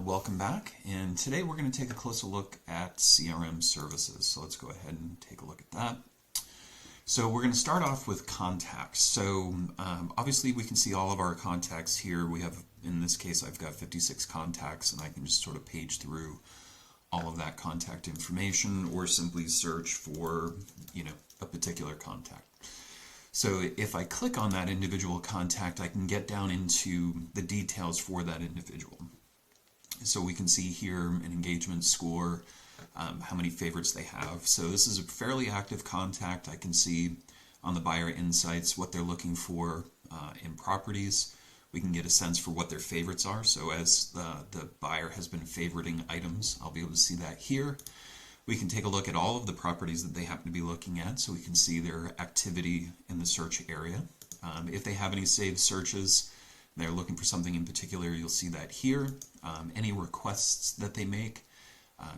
welcome back, and today we're going to take a closer look at CRM services. So let's go ahead and take a look at that. So we're going to start off with contacts. So obviously we can see all of our contacts here. We have, in this case, I've got 56 contacts, and I can just sort of page through all of that contact information or simply search for, a particular contact. So if I click on that individual contact, I can get down into the details for that individual. So we can see here an engagement score, how many favorites they have. So this is a fairly active contact. I can see on the buyer insights what they're looking for in properties. We can get a sense for what their favorites are. So as the buyer has been favoriting items, I'll be able to see that here. We can take a look at all of the properties that they happen to be looking at, so we can see their activity in the search area. If they have any saved searches, they're looking for something in particular, you'll see that here. Any requests that they make,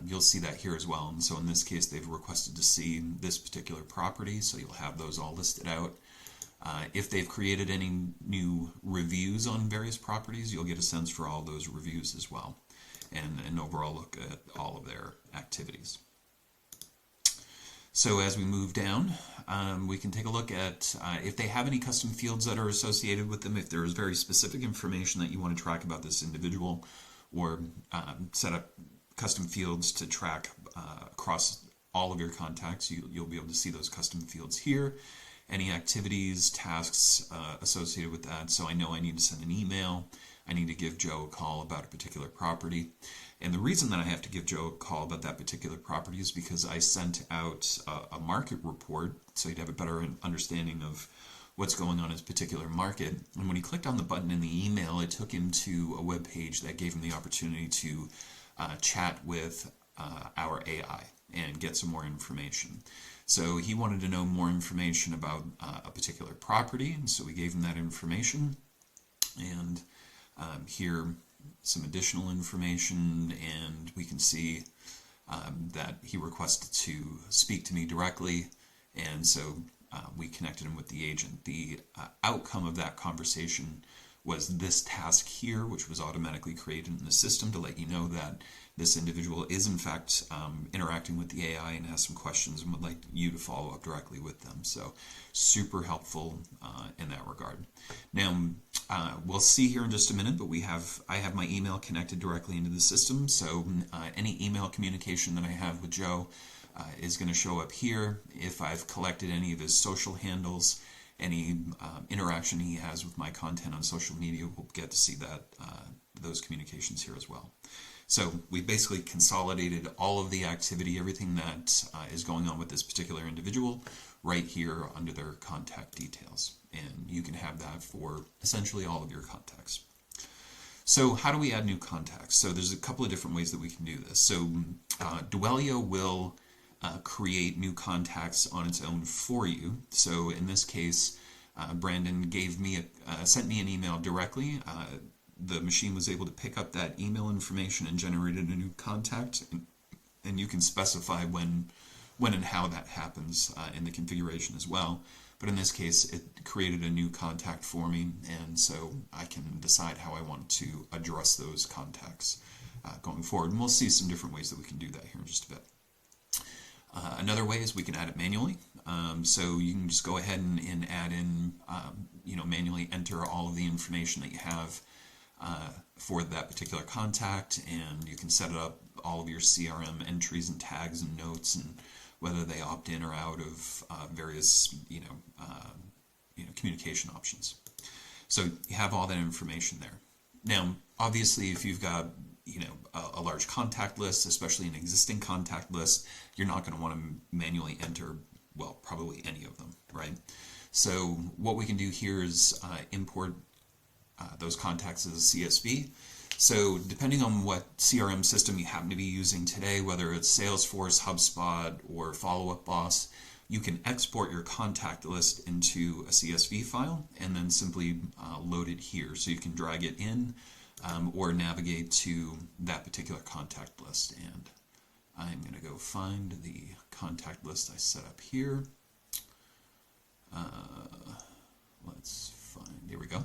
you'll see that here as well. And so in this case, they've requested to see this particular property, so you'll have those all listed out. If they've created any new reviews on various properties, you'll get a sense for all those reviews as well, and an overall look at all of their activities. So as we move down, we can take a look at if they have any custom fields that are associated with them, if there is very specific information that you want to track about this individual, or set up custom fields to track across all of your contacts. You'll be able to see those custom fields here. Any activities, tasks associated with that. So I know I need to send an email. I need to give Joe a call about a particular property. And the reason that I have to give Joe a call about that particular property is because I sent out a market report, so he'd have a better understanding of what's going on in his particular market. And when he clicked on the button in the email, it took him to a web page that gave him the opportunity to chat with our AI and get some more information. So he wanted to know more information about a particular property, and so we gave him that information. And here some additional information, and we can see that he requested to speak to me directly, and so we connected him with the agent. The outcome of that conversation was this task here, which was automatically created in the system to let you know that this individual is in fact interacting with the AI and has some questions and would like you to follow up directly with them. So super helpful in that regard. Now we'll see here in just a minute, but I have my email connected directly into the system. So any email communication that I have with Joe is going to show up here. If I've collected any of his social handles, any interaction he has with my content on social media, we'll get to see that those communications here as well. So we basically consolidated all of the activity, everything that is going on with this particular individual right here under their contact details. And you can have that for essentially all of your contacts. So how do we add new contacts? So there's a couple of different ways that we can do this. So Dwellyo will create new contacts on its own for you. So in this case, Brandon sent me an email directly. The machine was able to pick up that email information and generated a new contact, and you can specify when and how that happens in the configuration as well. But in this case, it created a new contact for me, and so I can decide how I want to address those contacts going forward. And we'll see some different ways that we can do that here in just a bit. Another way is we can add it manually. So you can just go ahead and add in, manually enter all of the information that you have for that particular contact, and you can set up all of your CRM entries and tags and notes, and whether they opt in or out of various communication options. So you have all that information there. Now, obviously, if you've got a large contact list, especially an existing contact list, you're not going to want to manually enter, well, probably any of them, right? So what we can do here is import those contacts as a CSV. So depending on what CRM system you happen to be using today, whether it's Salesforce, HubSpot, or Follow Up Boss, you can export your contact list into a CSV file and then simply load it here. So you can drag it in or navigate to that particular contact list. And I'm going to go find the contact list I set up here. Let's find, there we go.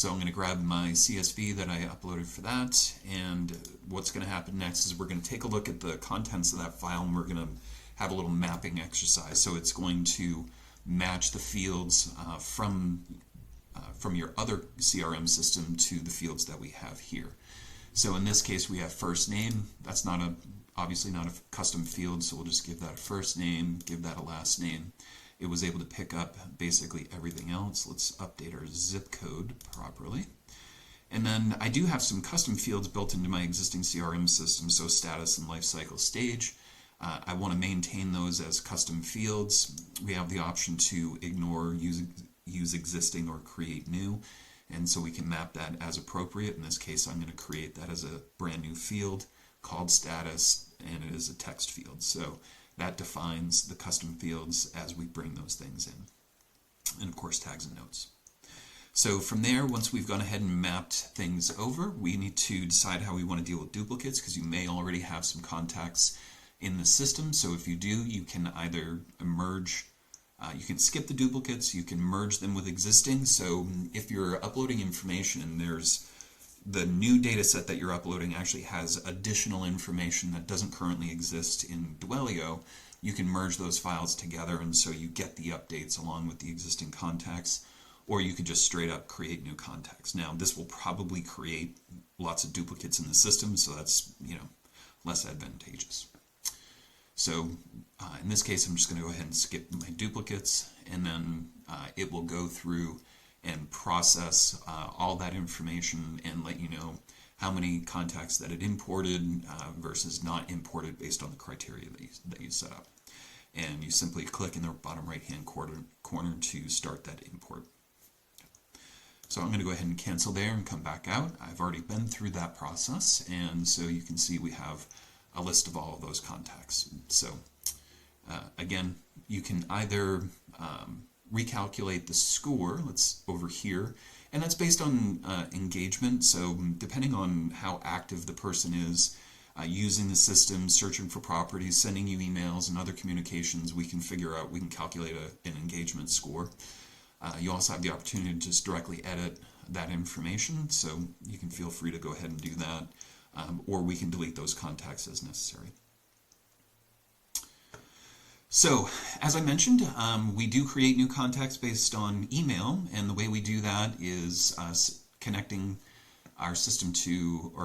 So I'm going to grab my CSV that I uploaded for that, and what's going to happen next is we're going to take a look at the contents of that file, and we're going to have a little mapping exercise. So it's going to match the fields from your other CRM system to the fields that we have here. So in this case, we have first name. That's obviously not a custom field, so we'll just give that a first name, give that a last name. It was able to pick up basically everything else. Let's update our zip code properly. And then I do have some custom fields built into my existing CRM system, so status and lifecycle stage. I want to maintain those as custom fields. We have the option to ignore, use existing, or create new. And so we can map that as appropriate. In this case, I'm going to create that as a brand new field called status, and it is a text field. So that defines the custom fields as we bring those things in. And of course, tags and notes. So from there, once we've gone ahead and mapped things over, we need to decide how we want to deal with duplicates, because you may already have some contacts in the system. So if you do, you can either merge, you can skip the duplicates, you can merge them with existing. So if you're uploading information and there's the new data set that you're uploading actually has additional information that doesn't currently exist in Dwellyo, you can merge those files together, and so you get the updates along with the existing contacts, or you could just straight up create new contacts. Now, this will probably create lots of duplicates in the system, so that's, less advantageous. So in this case, I'm just going to go ahead and skip my duplicates, and then it will go through and process all that information and let you know how many contacts that it imported versus not imported based on the criteria that you set up. And you simply click in the bottom right-hand corner to start that import. So I'm going to go ahead and cancel there and come back out. I've already been through that process, and so you can see we have a list of all of those contacts. So again, you can either recalculate the score, let's over here, and that's based on engagement. So depending on how active the person is using the system, searching for properties, sending you emails and other communications, we can calculate an engagement score. You also have the opportunity to just directly edit that information, so you can feel free to go ahead and do that, or we can delete those contacts as necessary. So, as I mentioned, we do create new contacts based on email, and the way we do that is connecting our system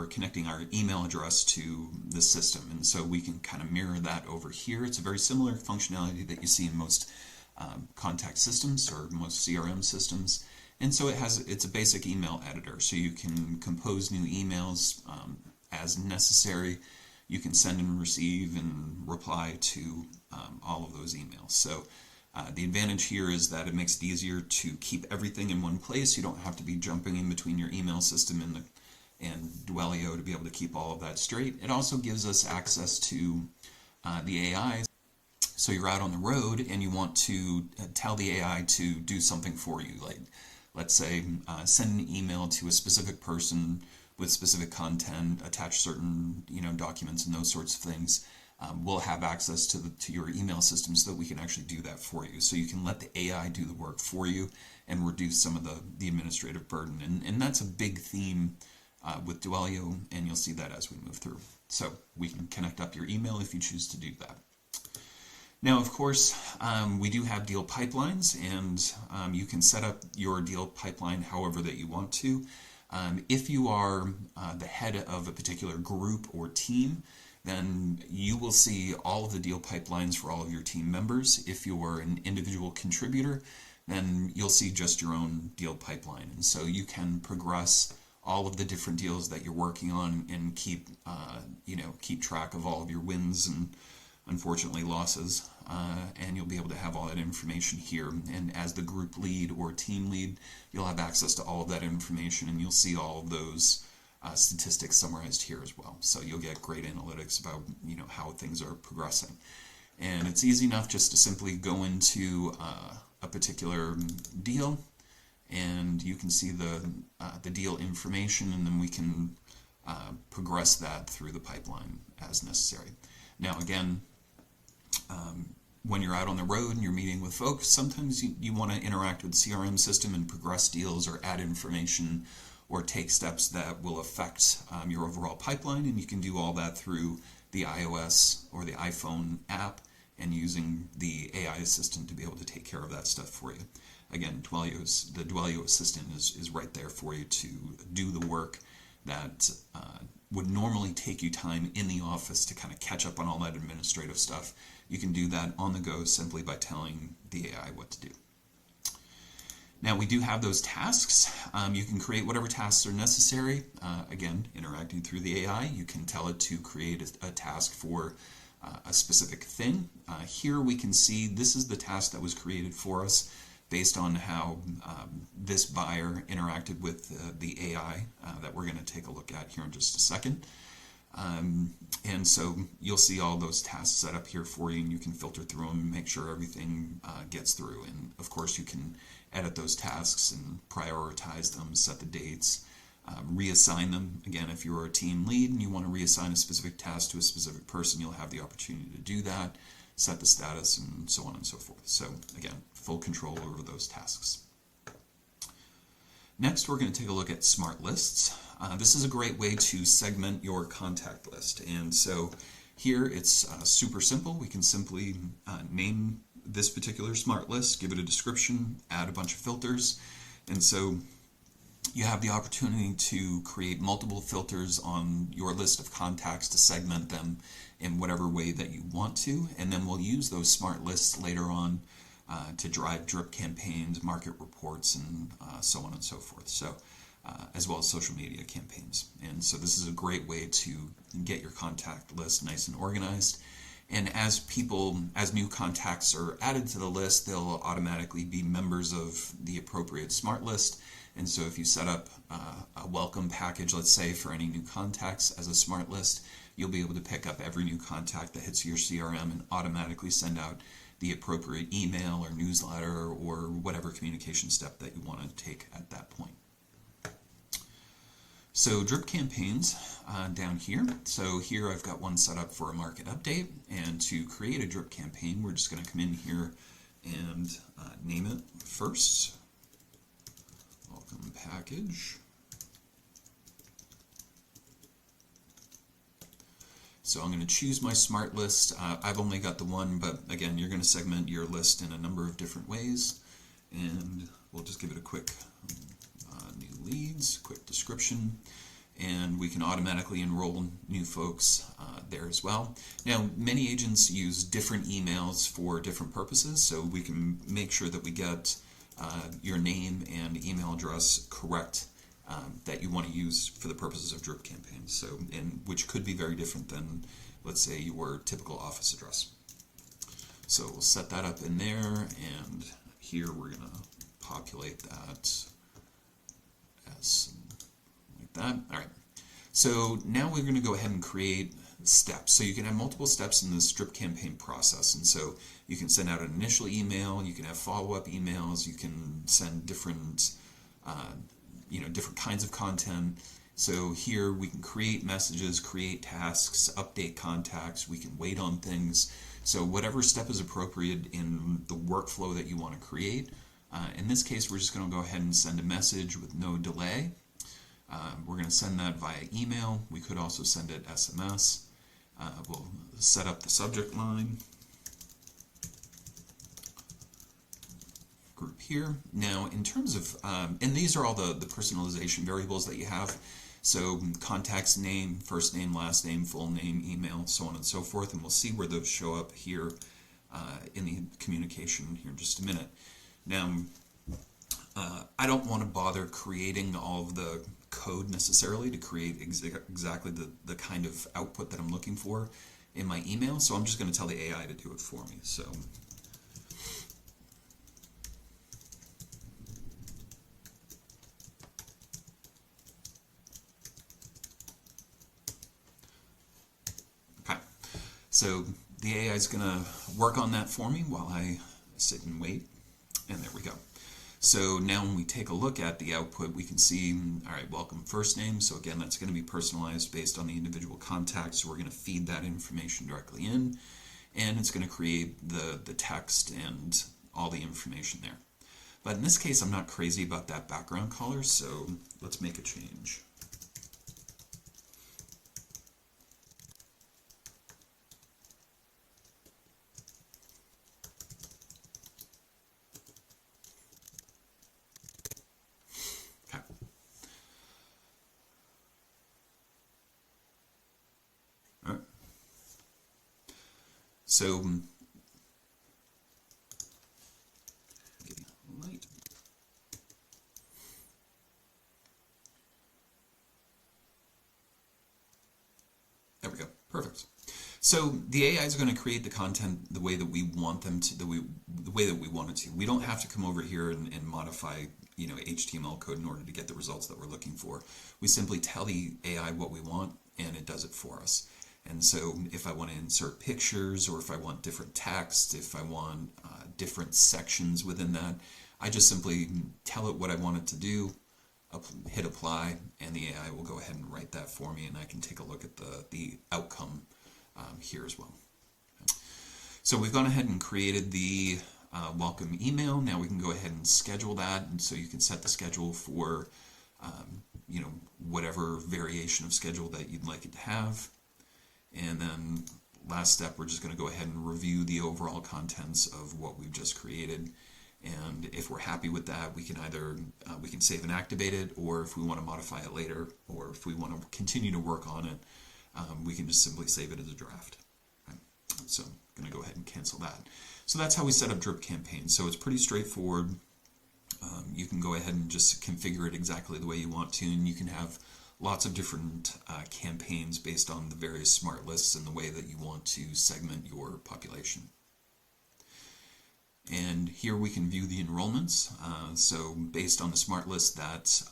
connecting our email address to the system. And so we can kind of mirror that over here. It's a very similar functionality that you see in most contact systems or most CRM systems. And so it's a basic email editor, so you can compose new emails as necessary. You can send and receive and reply to all of those emails. So the advantage here is that it makes it easier to keep everything in one place. You don't have to be jumping in between your email system and Dwellyo to be able to keep all of that straight. It also gives us access to the AI. So you're out on the road and you want to tell the AI to do something for you. Like, let's say, send an email to a specific person with specific content, attach certain documents and those sorts of things. We'll have access to your email system so that we can actually do that for you. So you can let the AI do the work for you and reduce some of the administrative burden. And that's a big theme with Dwellyo, and you'll see that as we move through. So we can connect up your email if you choose to do that. Now, of course, we do have deal pipelines, and you can set up your deal pipeline however that you want to. If you are the head of a particular group or team, then you will see all of the deal pipelines for all of your team members. If you're an individual contributor, then you'll see just your own deal pipeline. And so you can progress all of the different deals that you're working on and keep track of all of your wins and unfortunately losses, and you'll be able to have all that information here. And as the group lead or team lead, you'll have access to all of that information, and you'll see all of those statistics summarized here as well. So you'll get great analytics about how things are progressing. And it's easy enough just to simply go into a particular deal, and you can see the deal information, and then we can progress that through the pipeline as necessary. Now again, when you're out on the road and you're meeting with folks, sometimes you want to interact with the CRM system and progress deals or add information or take steps that will affect your overall pipeline, and you can do all that through the iOS or the iPhone app and using the AI assistant to be able to take care of that stuff for you. Again, the Dwellyo assistant is right there for you to do the work that would normally take you time in the office to kind of catch up on all that administrative stuff. You can do that on the go simply by telling the AI what to do. Now, we do have those tasks. You can create whatever tasks are necessary. Again, interacting through the AI, you can tell it to create a task for a specific thing. Here we can see this is the task that was created for us based on how this buyer interacted with the AI that we're going to take a look at here in just a second. And so you'll see all those tasks set up here for you, and you can filter through them and make sure everything gets through. And of course you can edit those tasks and prioritize them, set the dates, reassign them. Again, if you're a team lead and you want to reassign a specific task to a specific person, you'll have the opportunity to do that, set the status, and so on and so forth. So again, full control over those tasks. Next, we're going to take a look at smart lists. This is a great way to segment your contact list. And so here it's super simple. We can simply name this particular smart list, give it a description, add a bunch of filters. And so you have the opportunity to create multiple filters on your list of contacts to segment them in whatever way that you want to. And then we'll use those smart lists later on to drive drip campaigns, market reports, and so on and so forth. So, as well as social media campaigns. And so this is a great way to get your contact list nice and organized. And as new contacts are added to the list, they'll automatically be members of the appropriate smart list. And so if you set up a welcome package, let's say, for any new contacts as a smart list, you'll be able to pick up every new contact that hits your CRM and automatically send out the appropriate email or newsletter or whatever communication step that you want to take at that point. So drip campaigns down here. So here I've got one set up for a market update, and to create a drip campaign, we're just going to come in here and name it first. Welcome package. So I'm going to choose my smart list. I've only got the one, but again, you're going to segment your list in a number of different ways. And we'll just give it a quick new leads, quick description, and we can automatically enroll new folks there as well. Now, many agents use different emails for different purposes, so we can make sure that we get your name and email address correct that you want to use for the purposes of drip campaigns. So, and which could be very different than, let's say, your typical office address. So we'll set that up in there, and here we're going to populate that as like that. All right. So now we're going to go ahead and create steps. So you can have multiple steps in this drip campaign process, and so you can send out an initial email, you can have follow-up emails, you can send different different kinds of content. So here we can create messages, create tasks, update contacts, we can wait on things. So whatever step is appropriate in the workflow that you want to create. In this case, we're just going to go ahead and send a message with no delay. We're going to send that via email. We could also send it SMS. We'll set up the subject line. Group here. Now, in terms of, and these are all the personalization variables that you have. So contact's name, first name, last name, full name, email, so on and so forth. And we'll see where those show up here in the communication here in just a minute. Now, I don't want to bother creating all of the code necessarily to create exactly the kind of output that I'm looking for in my email. So I'm just going to tell the AI to do it for me. So So the AI is going to work on that for me while I sit and wait. And there we go. So now when we take a look at the output, we can see, all right, welcome first name. So again, that's going to be personalized based on the individual contact. So we're going to feed that information directly in. and it's going to create the text and all the information there. But in this case, I'm not crazy about that background color, so let's make a change. Okay. All right. So light. There we go. Perfect. So the AI is going to create the content the way that we want them to, the way that we want it to. We don't have to come over here and modify, HTML code in order to get the results that we're looking for. We simply tell the AI what we want, and it does it for us. And so if I want to insert pictures, or if I want different text, if I want different sections within that, I just simply tell it what I want it to do, hit apply, and the AI will go ahead and write that for me, and I can take a look at the outcome here as well. So we've gone ahead and created the welcome email. Now we can go ahead and schedule that, and so you can set the schedule for whatever variation of schedule that you'd like it to have. And then last step, we're just going to go ahead and review the overall contents of what we've just created. And if we're happy with that, we can either we can save and activate it, or if we want to modify it later, or if we want to continue to work on it, we can just simply save it as a draft. Okay. So I'm going to go ahead and cancel that. So that's how we set up drip campaigns. So it's pretty straightforward. You can go ahead and just configure it exactly the way you want to, and you can have lots of different campaigns based on the various smart lists and the way that you want to segment your population. And here we can view the enrollments. So based on the smart list that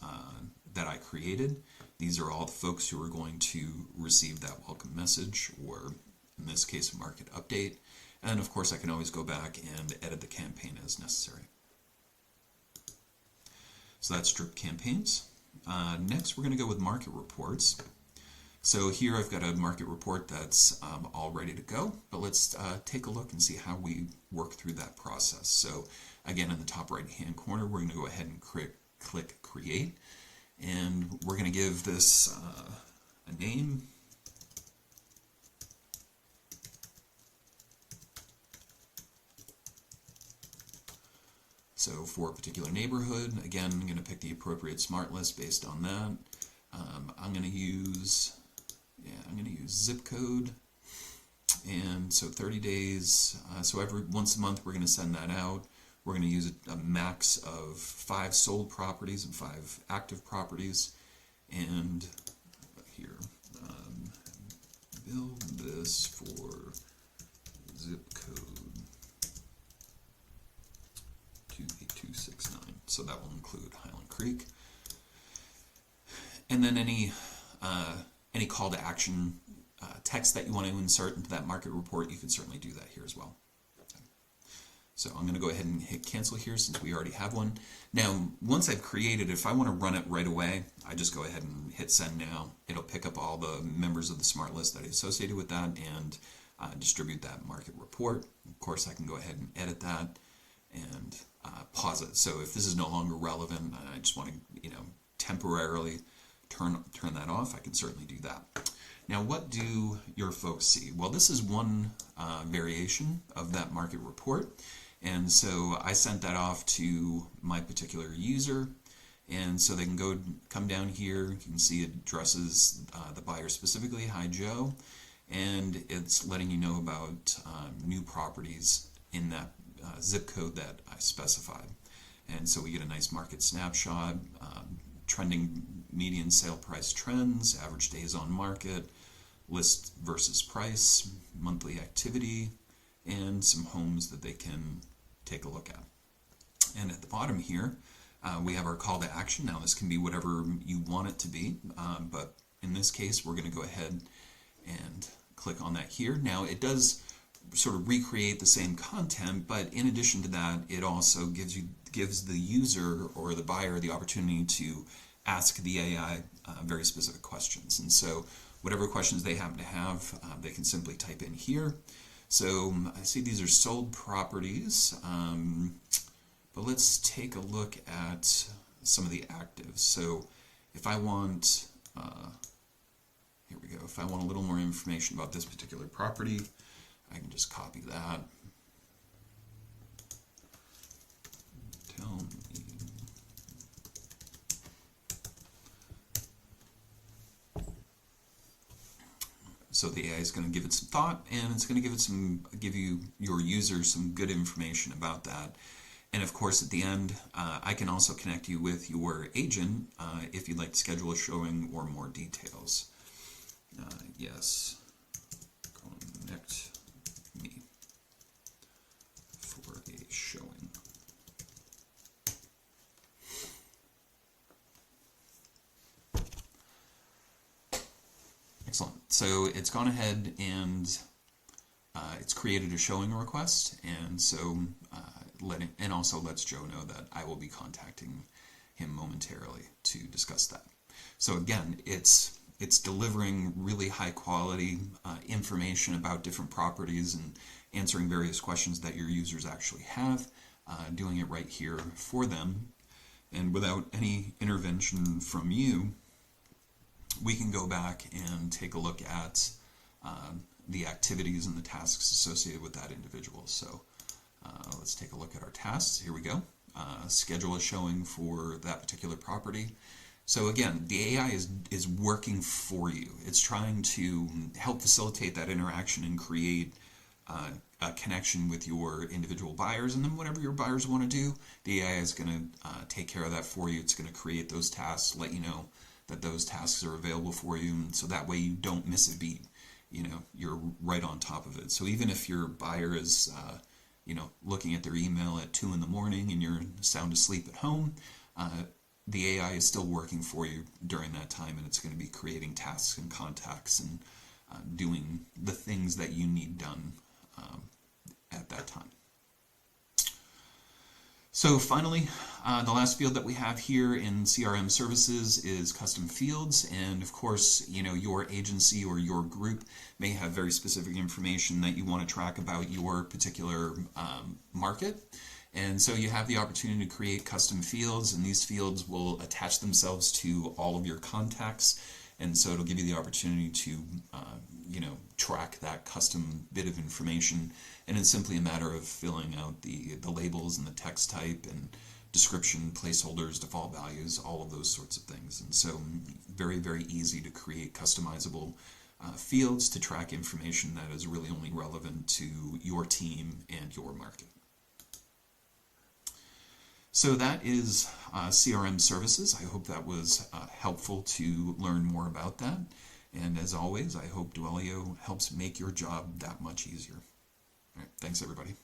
I created, these are all the folks who are going to receive that welcome message, or in this case, a market update. And of course, I can always go back and edit the campaign as necessary. So that's drip campaigns. Next, we're going to go with market reports. So here I've got a market report that's all ready to go, but let's take a look and see how we work through that process. So again, in the top right-hand corner, we're going to go ahead and click Create, and we're going to give this a name. So for a particular neighborhood, again, I'm going to pick the appropriate smart list based on that. I'm going to use zip code, and so 30 days. So every once a month, we're going to send that out. We're going to use a max of 5 sold properties and 5 active properties. And here, build this for zip code 28269. So that will include Highland Creek. And then any call to action text that you want to insert into that market report, you can certainly do that here as well. Okay. So I'm going to go ahead and hit cancel here since we already have one. Now, once I've created, if I want to run it right away, I just go ahead and hit send now. It'll pick up all the members of the smart list that are associated with that and distribute that market report. Of course, I can go ahead and edit that and pause it. So if this is no longer relevant, I just want to, temporarily turn that off, I can certainly do that. Now, what do your folks see? Well, this is one variation of that market report, and so I sent that off to my particular user, and so they can come down here. You can see it addresses the buyer specifically, hi Joe, and it's letting you know about new properties in that zip code that I specified. And so we get a nice market snapshot, trending median sale price trends, average days on market, list versus price, monthly activity, and some homes that they can take a look at. And at the bottom here, we have our call to action. Now this can be whatever you want it to be, but in this case, we're going to go ahead and click on that here. Now it does sort of recreate the same content, but in addition to that, it also gives the user or the buyer the opportunity to ask the AI very specific questions. And so whatever questions they happen to have, they can simply type in here. So I see these are sold properties, but let's take a look at some of the actives. So if I want, here we go, if I want a little more information about this particular property, I can just copy that. Tell me. So the AI is going to give it some thought, and it's going to give you your users some good information about that. And of course, at the end, I can also connect you with your agent if you'd like to schedule a showing or more details. Yes, connect me for a showing. Excellent. So it's gone ahead and it's created a showing request, and so and also lets Joe know that I will be contacting him momentarily to discuss that. So again, it's delivering really high quality information about different properties and answering various questions that your users actually have, doing it right here for them, and without any intervention from you. We can go back and take a look at the activities and the tasks associated with that individual. So let's take a look at our tasks. Here we go. Schedule a showing for that particular property. So again, the AI is working for you. It's trying to help facilitate that interaction and create a connection with your individual buyers, and then whatever your buyers want to do, the AI is going to take care of that for you. It's going to create those tasks, let you know that those tasks are available for you, and so that way you don't miss a beat. You're right on top of it. So even if your buyer is looking at their email at 2 in the morning and you're sound asleep at home, the AI is still working for you during that time, and it's going to be creating tasks and contacts and doing the things that you need done at that time. So finally, the last field that we have here in CRM services is custom fields. And of course, your agency or your group may have very specific information that you want to track about your particular market. And so you have the opportunity to create custom fields, and these fields will attach themselves to all of your contacts. And so it'll give you the opportunity to, track that custom bit of information. And it's simply a matter of filling out the labels and the text type and description, placeholders, default values, all of those sorts of things. And so very, very easy to create customizable fields to track information that is really only relevant to your team and your market. So that is CRM services. I hope that was helpful to learn more about that. And as always, I hope Dwellyo helps make your job that much easier. All right, thanks everybody.